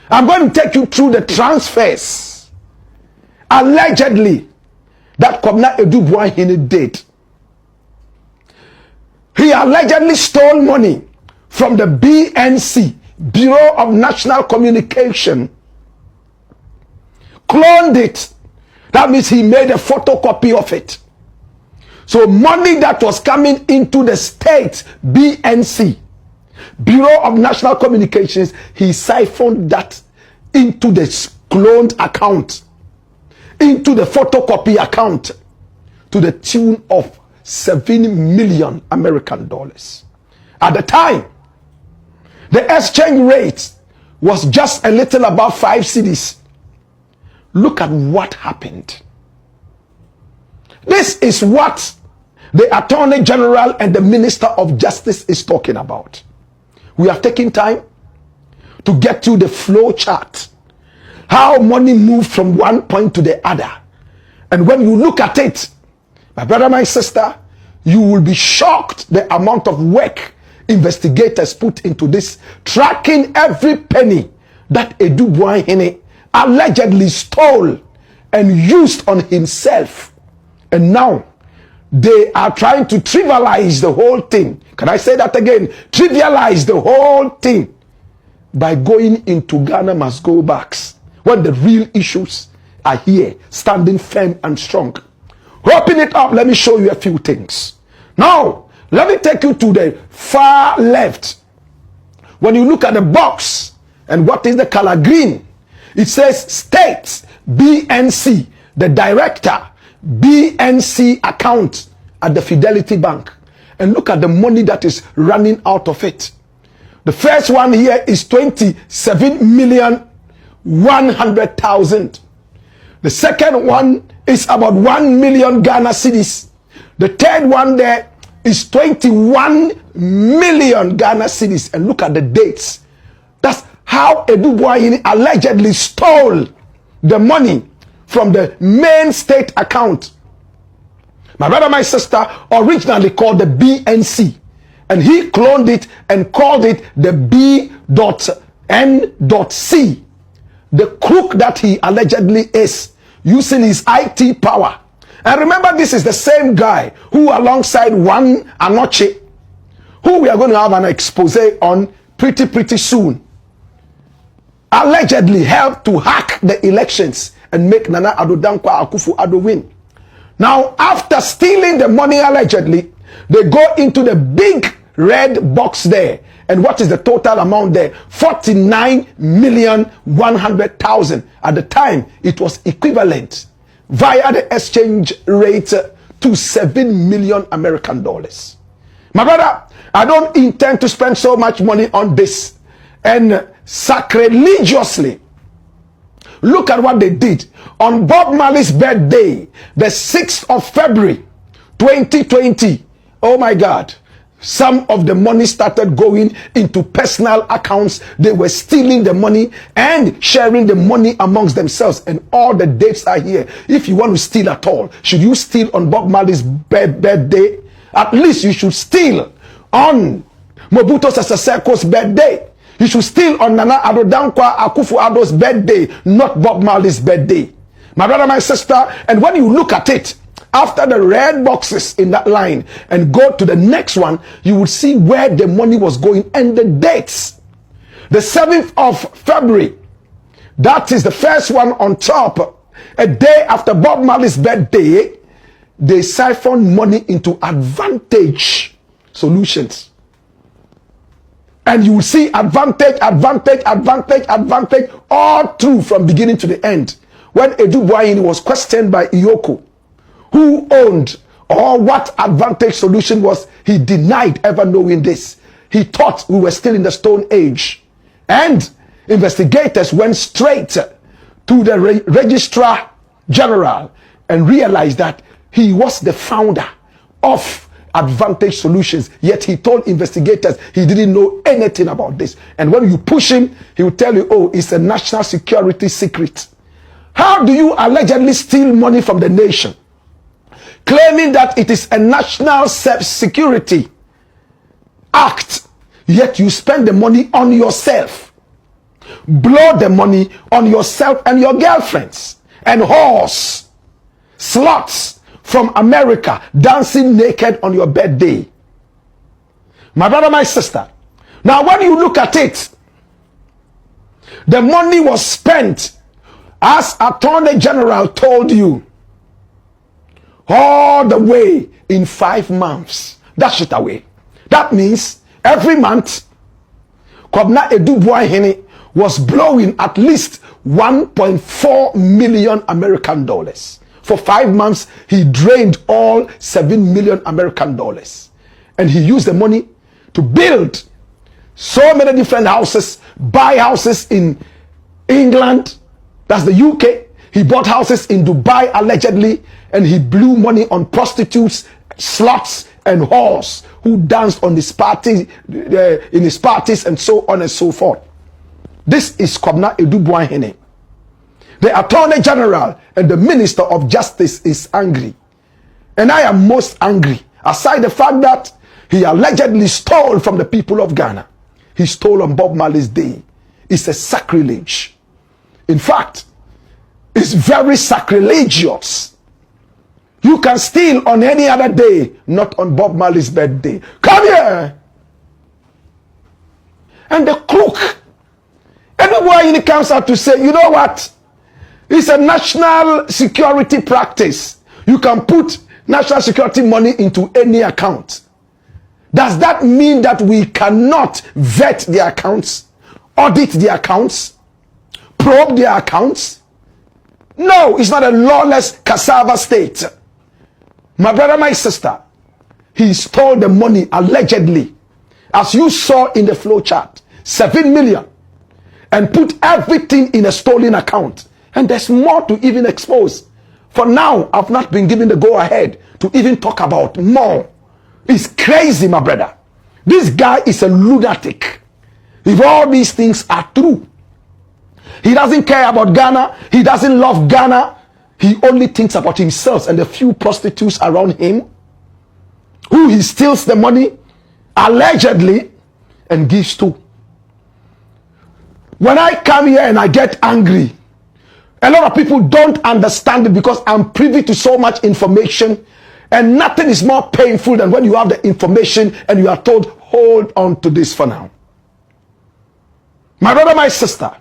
I'm going to take you through the transfers allegedly that Kwabena Aduboahene did. He allegedly stole money from the BNC, Bureau of National Communication, cloned it. That means he made a photocopy of it. So money that was coming into the state BNC, Bureau of National Communications, he siphoned that into the cloned account, into the photocopy account, to the tune of 7 million American dollars. At the time, the exchange rate was just a little above 5 cedis. Look at what happened. This is what the Attorney General and the Minister of Justice is talking about. We have taken time to get to the flow chart, how money moved from one point to the other. And when you look at it, my brother, my sister, you will be shocked the amount of work investigators put into this, tracking every penny that Aduboahene allegedly stole and used on himself. And now they are trying to trivialize the whole thing. Can I say that again? Trivialize the whole thing by going into Ghana must go backs when the real issues are here, standing firm and strong. Open it up, let me show you a few things. Now, let me take you to the far left. When you look at the box, and what is the color? Green. It says States BNC, the director, BNC account at the Fidelity Bank. And look at the money that is running out of it. The first one here is 27,100,000. The second one is about 1 million Ghana cedis. The third one there is 21 million Ghana cedis. And look at the dates. That's how Aduboahene allegedly stole the money from the main state account. My brother, my sister, originally called the BNC. And he cloned it and called it the B.N.C. The crook that he allegedly is, using his IT power. And remember, this is the same guy who, alongside one Anoche, who we are going to have an expose on pretty soon, allegedly helped to hack the elections and make Nana Addo Dankwa Akufo-Addo win. Now, after stealing the money allegedly, they go into the big red box there. And what is the total amount there? 49,100,000. At the time, it was equivalent via the exchange rate to 7 million American dollars. My brother, I don't intend to spend so much money on this. And sacrilegiously, look at what they did. On Bob Marley's birthday, the 6th of February, 2020, oh my God, some of the money started going into personal accounts. They were stealing the money and sharing the money amongst themselves. And all the dates are here. If you want to steal at all, should you steal on Bob Marley's birthday? At least you should steal on Mobutu Sese Seko's birthday. You should steal on Nana Addo Dankwa Akufo-Addo's birthday, not Bob Marley's birthday. My brother, my sister, and when you look at it, after the red boxes in that line and go to the next one, you will see where the money was going and the dates. The 7th of February, that is the first one on top. A day after Bob Marley's birthday, they siphoned money into Advantage Solutions. And you will see advantage all through from beginning to the end. When Aduboahene was questioned by Iyoko, who owned or what Advantage Solution was, he denied ever knowing this. He thought we were still in the Stone Age. And investigators went straight to the Registrar General and realized that he was the founder of Advantage Solutions, yet he told investigators he didn't know anything about this. And when you push him, he will tell you, oh, it's a national security secret. How do you allegedly steal money from the nation, claiming that it is a national security act, yet you spend the money on yourself? blow the money on yourself and your girlfriends and whores, sluts from America dancing naked on your birthday. My brother, my sister, now when you look at it, the money was spent as Attorney General told you all the way in 5 months. Dash it away. That means every month Kwabena Aduboahene was blowing at least 1.4 million American dollars. For 5 months, he drained all 7 million American dollars. And he used the money to build so many different houses, buy houses in England, that's the UK. He bought houses in Dubai allegedly, and he blew money on prostitutes, sluts, and whores who danced on his party, in his parties, and so on and so forth. This is Kwabena Aduboahene. The Attorney General and the Minister of Justice is angry. And I am most angry. Aside the fact that he allegedly stole from the people of Ghana. He stole on Bob Marley's day. It's a sacrilege. In fact, it's very sacrilegious. You can steal on any other day, not on Bob Marley's birthday. Come here. And the crook, everywhere he comes out to say, you know what? It's a national security practice. You can put national security money into any account. Does that mean that we cannot vet the accounts, audit the accounts, probe the accounts? No, it's not a lawless cassava state. My brother, my sister, he stole the money allegedly, as you saw in the flow chart, 7 million, and put everything in a stolen account. And there's more to even expose. For now, I've not been given the go-ahead to even talk about more. It's crazy, my brother. This guy is a lunatic. If all these things are true, he doesn't care about Ghana. He doesn't love Ghana. He only thinks about himself and the few prostitutes around him who he steals the money allegedly and gives to. When I come here and I get angry, a lot of people don't understand it because I'm privy to so much information, and nothing is more painful than when you have the information and you are told, hold on to this for now. My brother, my sister,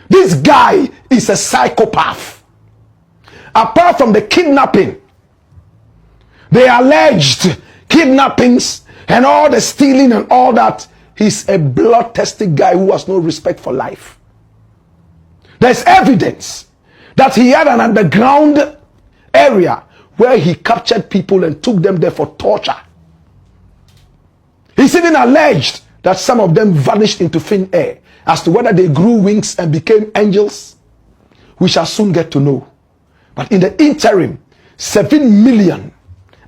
this guy is a psychopath. Apart from the kidnapping, the alleged kidnappings and all the stealing and all that, he's a bloodthirsty guy who has no respect for life. There's evidence that he had an underground area where he captured people and took them there for torture. He's even alleged that some of them vanished into thin air. As to whether they grew wings and became angels, we shall soon get to know. But in the interim, 7 million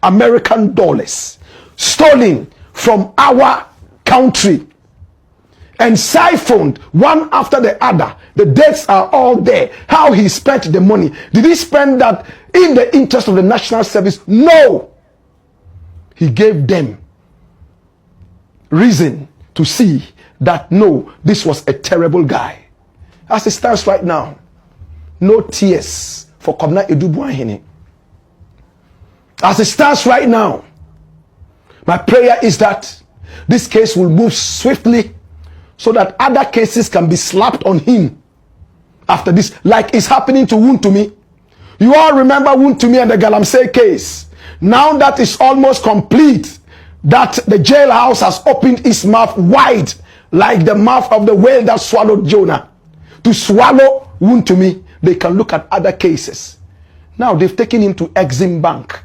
American dollars stolen from our country and siphoned one after the other. The dates are all there. How he spent the money. Did he spend that in the interest of the national service? No. He gave them reason to see that no, this was a terrible guy. As it stands right now, no tears for Kwabena Aduboahene. As it stands right now, my prayer is that this case will move swiftly so that other cases can be slapped on him after this, like it's happening to Wontumi. You all remember Wontumi and the Galamsey case. Now that is almost complete, that the jailhouse has opened its mouth wide like the mouth of the whale that swallowed Jonah to swallow Wontumi. They can look at other cases. Now they've taken him to Exim Bank.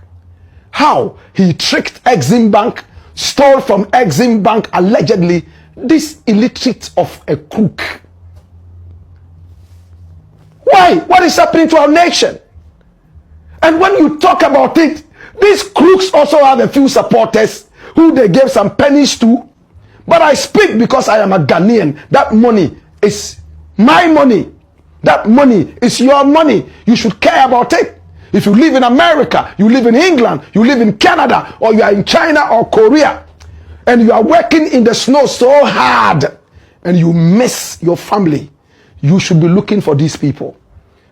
How he tricked Exim Bank, stole from Exim Bank allegedly, this illiterate of a crook. Why? What is happening to our nation? And when you talk about it, these crooks also have a few supporters who they gave some pennies to. But I speak because I am a Ghanaian. That money is my money. That money is your money. You should care about it. If you live in America, you live in England, you live in Canada, or you are in China or Korea, and you are working in the snow so hard, and you miss your family, you should be looking for these people.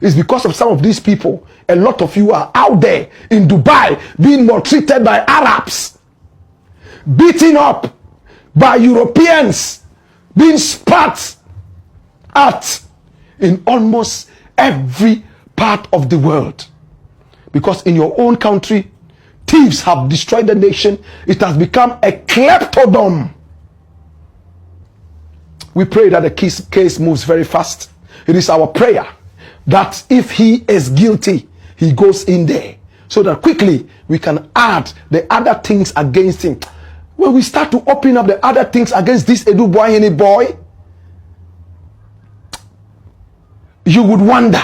It's because of some of these people, a lot of you are out there in Dubai being maltreated by Arabs, beaten up by Europeans, being spat at in almost every part of the world. Because in your own country, thieves have destroyed the nation. It has become a kleptodom. We pray that the case moves very fast. It is our prayer that if he is guilty, he goes in there, so that quickly we can add the other things against him. When we start to open up the other things against this Aduboahena boy, you would wonder,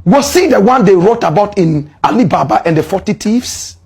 was he the one they wrote about in Alibaba and the 40 thieves?